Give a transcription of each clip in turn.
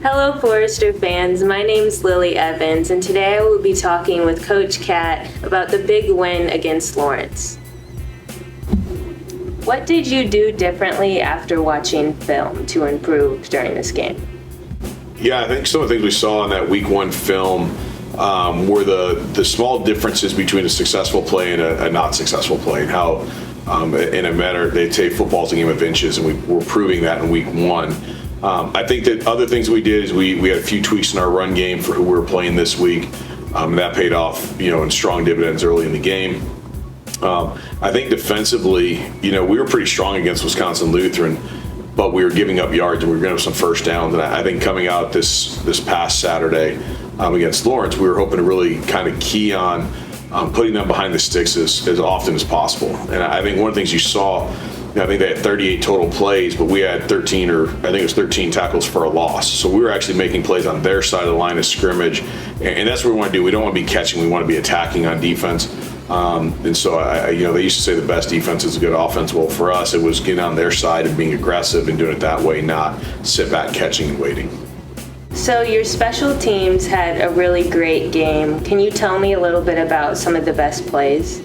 Hello, Forester fans. My name's Lily Evans, and today I will be talking with Coach Kat about the big win against Lawrence. What did you do differently after watching film to improve during this game? Yeah, I think some of the things we saw in that week one film were the small differences between a successful play and a not successful play, and how in a matter, they say football's a game of inches, and we're proving that in week one. I think that other things we did is we had a few tweaks in our run game for who we were playing this week. That paid off, in strong dividends early in the game. I think defensively, we were pretty strong against Wisconsin Lutheran, but we were giving up yards and we were going to have some first downs. And I think coming out this past Saturday against Lawrence, we were hoping to really kind of key on putting them behind the sticks as often as possible. And I think one of the things you saw, I think they had 38 total plays, but we had 13 tackles for a loss. So we were actually making plays on their side of the line of scrimmage, and that's what we want to do. We don't want to be catching; we want to be attacking on defense. And so, they used to say the best defense is a good offense. Well, for us, it was getting on their side and being aggressive and doing it that way, not sit back, catching, and waiting. So your special teams had a really great game. Can you tell me a little bit about some of the best plays?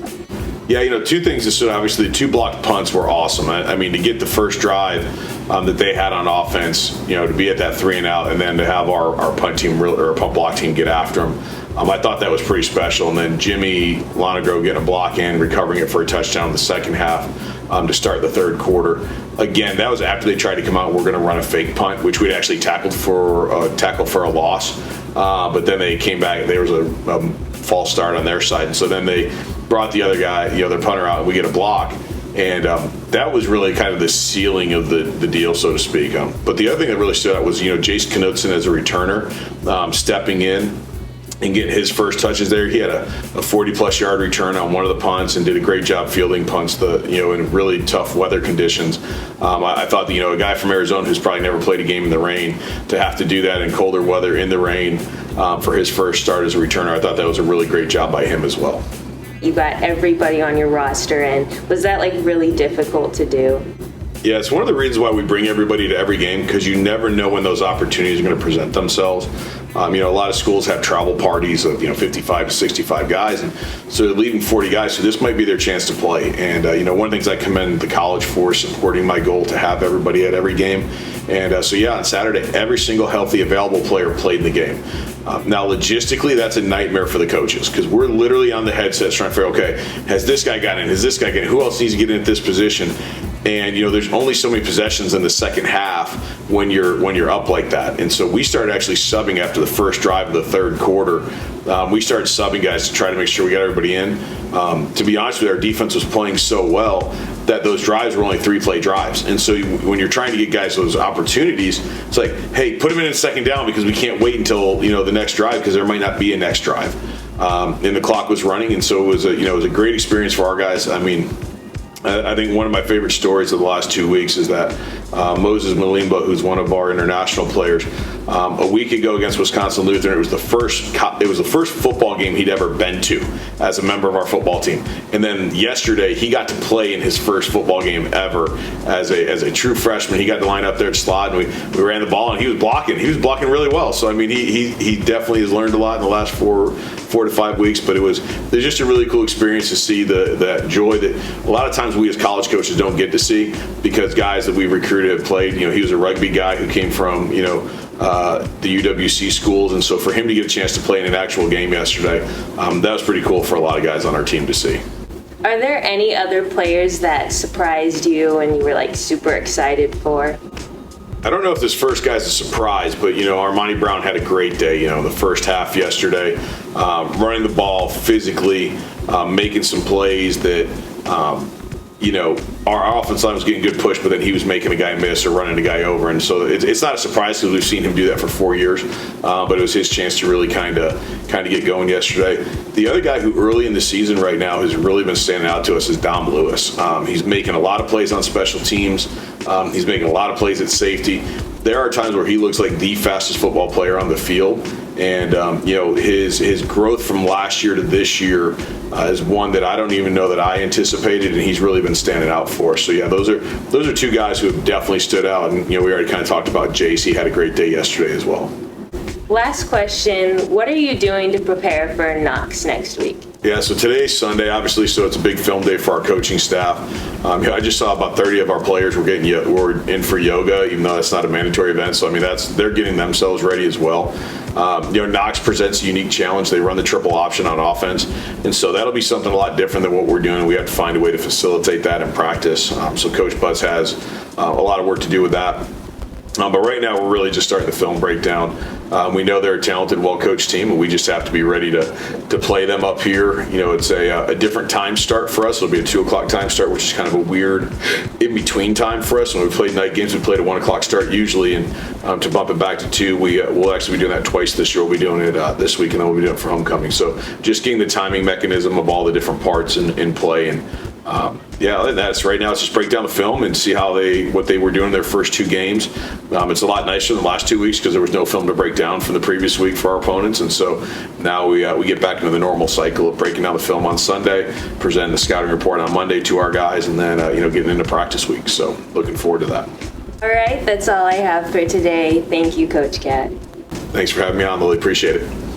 Yeah, two things. So obviously, the 2 blocked punts were awesome. I mean, to get the first drive that they had on offense, to be at that 3 and out, and then to have our punt team or punt block team get after them, I thought that was pretty special. And then Jimmy Lonegro getting a block in, recovering it for a touchdown in the second half to start the third quarter. Again, that was after they tried to come out. We're going to run a fake punt, which we'd actually tackled for a loss. But then they came back. There was a false start on their side, and so then they brought the other guy, their punter out, and we get a block. And that was really kind of the ceiling of the deal, so to speak. But the other thing that really stood out was, Jace Knudsen as a returner, stepping in and getting his first touches there. He had a 40-plus yard return on one of the punts and did a great job fielding punts in really tough weather conditions. I thought that, a guy from Arizona who's probably never played a game in the rain, to have to do that in colder weather in the rain for his first start as a returner, I thought that was a really great job by him as well. You got everybody on your roster, and was that really difficult to do? Yeah, it's one of the reasons why we bring everybody to every game, because you never know when those opportunities are going to present themselves. A lot of schools have travel parties of 55 to 65 guys, and so they're leaving 40 guys. So this might be their chance to play. And one of the things I commend the college for supporting my goal to have everybody at every game. And on Saturday, every single healthy available player played in the game. Now, logistically, that's a nightmare for the coaches, because we're literally on the headsets trying to figure, okay, has this guy got in? Has this guy got in? Who else needs to get in at this position? And there's only so many possessions in the second half when you're up like that. And so we started actually subbing after the first drive of the third quarter. We started subbing guys to try to make sure we got everybody in. To be honest with you, our defense was playing so well that those drives were only 3-play drives. And so when you're trying to get guys those opportunities, it's like, hey, put them in second down, because we can't wait until the next drive, because there might not be a next drive. And the clock was running, and so it was a great experience for our guys. I think one of my favorite stories of the last 2 weeks is that Moses Malimba, who's one of our international players, a week ago against Wisconsin Lutheran, it was the first football game he'd ever been to as a member of our football team. And then yesterday, he got to play in his first football game ever as a true freshman. He got to line up there at slot, and we ran the ball, and he was blocking. He was blocking really well. So he definitely has learned a lot in the last 4 to 5 weeks. But there's just a really cool experience to see that joy that a lot of times we as college coaches don't get to see, because guys that we recruited have played. He was a rugby guy who came from the UWC schools, and so for him to get a chance to play in an actual game yesterday, that was pretty cool for a lot of guys on our team to see. Are there any other players that surprised you and you were super excited for? I don't know if this first guy's a surprise, but Armani Brown had a great day. The first half yesterday, running the ball physically, making some plays that our offensive line was getting good push, but then he was making a guy miss or running a guy over. And so it's not a surprise, because we've seen him do that for 4 years. But it was his chance to really kind of get going yesterday. The other guy who early in the season right now has really been standing out to us is Dom Lewis. He's making a lot of plays on special teams. He's making a lot of plays at safety. There are times where he looks like the fastest football player on the field. And his growth from last year to this year is one that I don't even know that I anticipated, and he's really been standing out for us. So yeah, those are two guys who have definitely stood out. And we already kind of talked about Jace. He had a great day yesterday as well. Last question, what are you doing to prepare for Knox next week? Yeah, so today's Sunday, obviously, so it's a big film day for our coaching staff. I just saw about 30 of our players were in for yoga, even though that's not a mandatory event. So, they're getting themselves ready as well. Knox presents a unique challenge. They run the triple option on offense, and so that'll be something a lot different than what we're doing. We have to find a way to facilitate that in practice. So Coach Butts has a lot of work to do with that. But right now, we're really just starting the film breakdown. We know they're a talented, well-coached team, and we just have to be ready to play them up here. It's a different time start for us. It'll be a 2 o'clock time start, which is kind of a weird in-between time for us. When we played night games, we played a 1 o'clock start usually, and to bump it back to 2, we'll actually be doing that twice this year. We'll be doing it this week, and then we'll be doing it for homecoming. So just getting the timing mechanism of all the different parts in play. And that's right now. It's just break down the film and see what they were doing in their first 2 games. It's a lot nicer than the last 2 weeks because there was no film to break down from the previous week for our opponents, and so now we get back into the normal cycle of breaking down the film on Sunday, presenting the scouting report on Monday to our guys, and then getting into practice week. So looking forward to that. All right, that's all I have for today. Thank you, Coach Cat. Thanks for having me on, Lily. Appreciate it.